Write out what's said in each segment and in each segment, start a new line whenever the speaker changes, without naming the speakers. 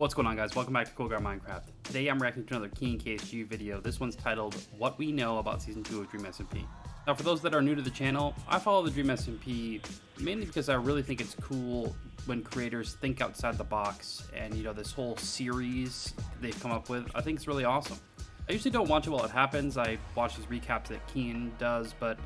What's going on, guys? Welcome back to Cool Guy Minecraft. Today I'm reacting to another KianKSG video. This one's titled What We Know About Season 2 of DreamSMP. Now, for those that are new to the channel, I follow the DreamSMP mainly because I really think it's cool when creators think outside the box, and you know, this whole series they've come up with, I think it's really awesome. I usually don't watch it while it happens. I watch these recaps that Kian does, but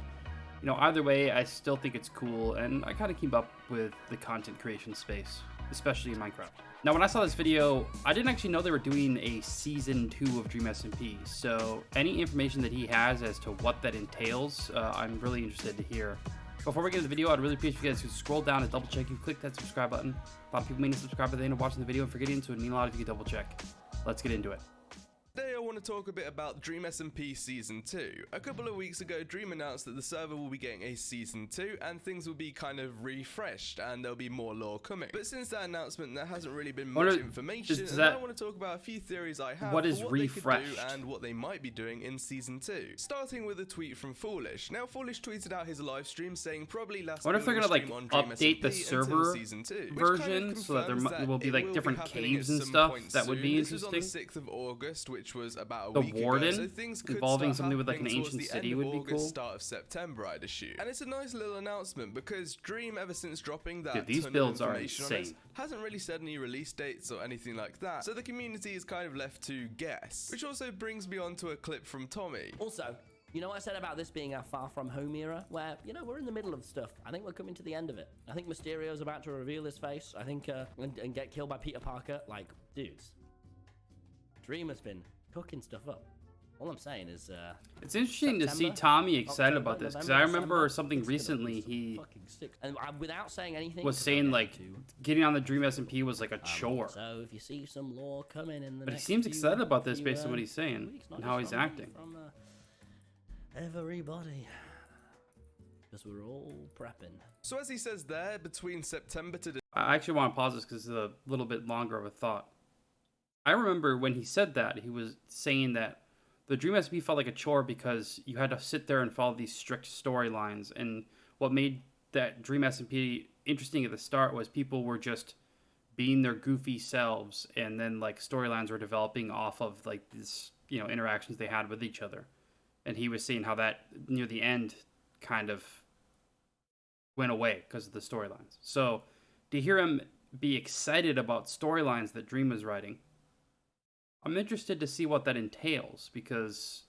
you know, either way, I still think it's cool, and I kind of keep up with the content creation space, especially in Minecraft. Now, when I saw this video, I didn't actually know they were doing a Season 2 of DreamSMP, so any information that he has as to what that entails, I'm really interested to hear. Before we get into the video, I'd really appreciate you guys to scroll down and double check. You click that subscribe button. A lot of people may need to subscribe at the end of watching the video and forgetting, so it'd mean a lot if you could double check. Let's get into it.
Today I want to talk a bit about DreamSMP Season 2. A couple of weeks ago, Dream announced that the server will be getting a Season 2 and things will be kind of refreshed and there'll be more lore coming. But since that announcement, there hasn't really been much information, and I want to talk about a few theories I have
what is
for what
refreshed?
they could do and what they might be doing in Season 2. Starting with a tweet from Foolish. Now, Foolish tweeted out his live stream saying probably last
I wonder if they're gonna like update the server
Season 2,
version so that there will be like different caves and stuff. That would be interesting.
This was on the 6th of August, which was about a
Warden
so things could
involving something with like an ancient
the
city
end
would
of
be
August,
cool.
Start of September, I'd assume. And it's a nice little announcement because Dream, ever since dropping that
Dude, these
ton
builds
of
are
information on us,
insane.
hasn't really said any release dates or anything like that. So the community is kind of left to guess. Which also brings me on to a clip from Tommy.
Also, you know what I said about this being our far from home era, where, you know, we're in the middle of stuff. I think we're coming to the end of it. I think Mysterio's about to reveal his face. I think, and get killed by Peter Parker. Like, dudes, Dream has been cooking stuff up. All I'm saying is,
it's interesting to see Tommy excited about this, because I remember something recently he
and without saying anything
was saying like getting on the DreamSMP was like a chore.
So if you see some lore coming in the
But he
next
seems excited about this
few,
based on what he's saying
weeks,
and how he's acting.
From everybody, because we're all prepping.
So as he says there, between September to
I actually want to pause this because it's a little bit longer of a thought. I remember when he said that, he was saying that the DreamSMP felt like a chore because you had to sit there and follow these strict storylines. And what made that DreamSMP interesting at the start was people were just being their goofy selves, and then like storylines were developing off of like this, you know, interactions they had with each other. And he was saying how that near the end kind of went away because of the storylines. So to hear him be excited about storylines that Dream was writing, I'm interested to see what that entails, because,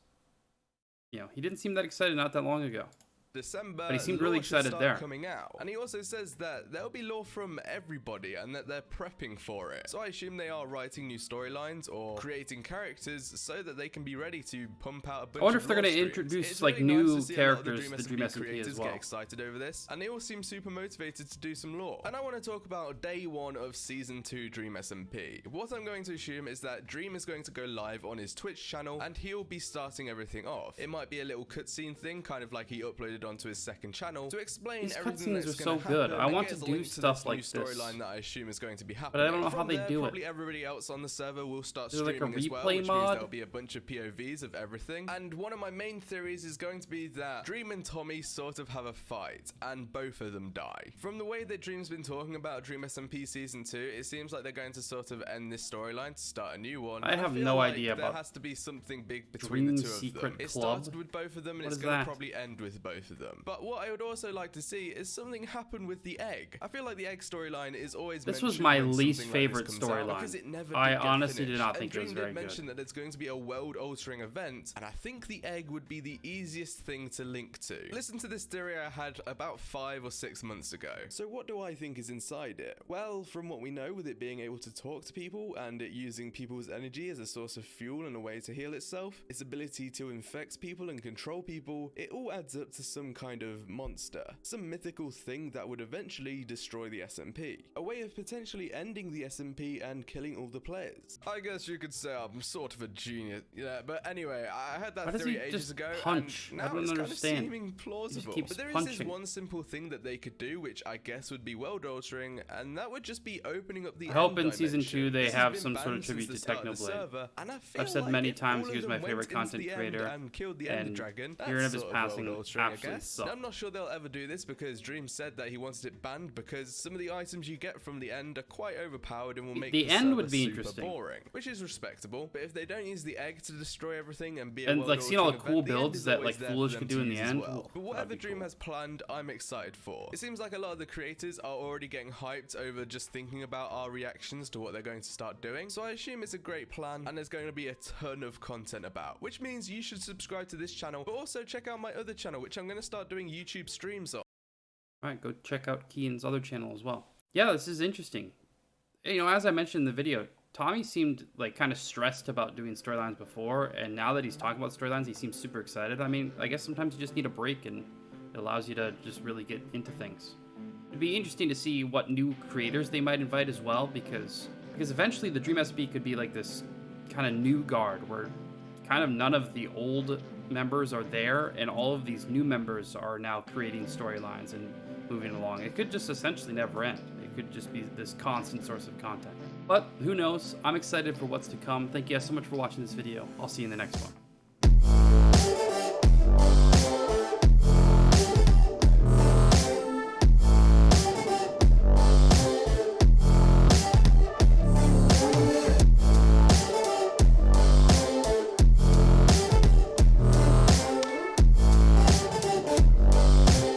you know, he didn't seem that excited not that long ago.
December,
but he seemed really excited there.
Coming out. And he also says that there'll be lore from everybody and that they're prepping for it. So I assume they are writing new storylines or creating characters so that they can be ready to pump out a bunch.
I wonder
if
they're going to introduce like new characters to the DreamSMP as well.
Get excited over this, and they all seem super motivated to do some lore. And I want to talk about day 1 of Season 2 DreamSMP. What I'm going to assume is that Dream is going to go live on his Twitch channel and he'll be starting everything off. It might be a little cutscene thing, kind of like he uploaded onto his second channel to explain
these
everything that's
cutscenes are
going
so
to
good.
happen.
I want to do stuff like this.
Storyline that I assume is going to be happening.
But I don't know how they do it.
Probably everybody else on the server will start
Is there
streaming
like a
as well,
replay
which
mod?
means there'll be a bunch of POVs of everything. And one of my main theories is going to be that Dream and Tommy sort of have a fight, and both of them die. From the way that Dream's been talking about DreamSMP Season 2, it seems like they're going to sort of end this storyline to start a new one.
I have
feel
no
like
idea about
there has to be something big between
Dream
the two of
Secret
them. It
Club?
started with both of them, and
What
it's
is
going to
that?
probably end with both of them. But what I would also like to see is something happen with the egg. I feel like the egg storyline is always
This was
mentioned
my
when
least
something like this
favorite
comes out
storyline.
because it never
I
did get
honestly did
finished.
not think it was
Dream
very
did mention
good.
that it's going to be a world-altering event, and I think the egg would be the easiest thing to link to. Listen to this theory I had about 5 or 6 months ago. So what do I think is inside it? Well, from what we know, with it being able to talk to people and it using people's energy as a source of fuel and a way to heal itself, its ability to infect people and control people, it all adds up to some kind of monster, some mythical thing that would eventually destroy the SMP, a way of potentially ending the SMP and killing all the players. I guess you could say I'm sort of a genius, yeah, but anyway, I had that theory ages ago,
punch?
and
I
now
don't
it's kind
understand.
of seeming plausible.
keeps
But there is
punching.
this one simple thing that they could do, which I guess would be world altering, and that would just be opening up the
I hope
end
in Season
dimension.
2 they
This has
have
been
some sort of
banned
tribute
since
to
the start of the
Technoblade.
server, and I feel
I've said
like
many
if
times
all
he was
of
my
them
favorite
went into
content
the end
creator,
and killed the end
and
dragon,
hearing of
that's
his
sort
passing
world altering again. guess.
So.
Now, I'm not sure they'll ever do this because Dream said that he wanted it banned because some of the items you get from the end are quite overpowered and will make
the end would be
super
interesting,
boring, which is respectable. But if they don't use the egg to destroy everything and be
and like seeing all the cool builds that like Foolish could do in the end.
Well. But whatever Dream has planned, I'm excited for. It seems like a lot of the creators are already getting hyped over just thinking about our reactions to what they're going to start doing. So I assume it's a great plan and there's going to be a ton of content about, which means you should subscribe to this channel, but also check out my other channel, which I'm going to start doing YouTube streams on.
Alright, go check out Kian's other channel as well. Yeah, this is interesting. You know, as I mentioned in the video, Tommy seemed like kind of stressed about doing storylines before, and now that he's talking about storylines, he seems super excited. I mean, I guess sometimes you just need a break, and it allows you to just really get into things. It'd be interesting to see what new creators they might invite as well, because eventually the Dream SMP could be like this kind of new guard, where kind of none of the old members are there, and all of these new members are now creating storylines and moving along. It could just essentially never end. It could just be this constant source of content. But who knows? I'm excited for what's to come. Thank you guys so much for watching this video. I'll see you in the next one.